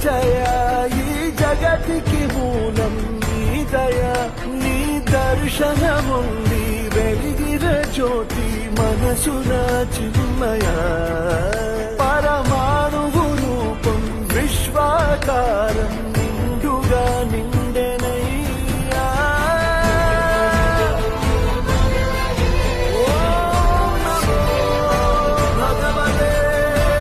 జయ ఈ జగతికి మూలం నీ దయ నీ దర్శనముంది వెలిగిన జ్యోతి మనసున చిన్మయ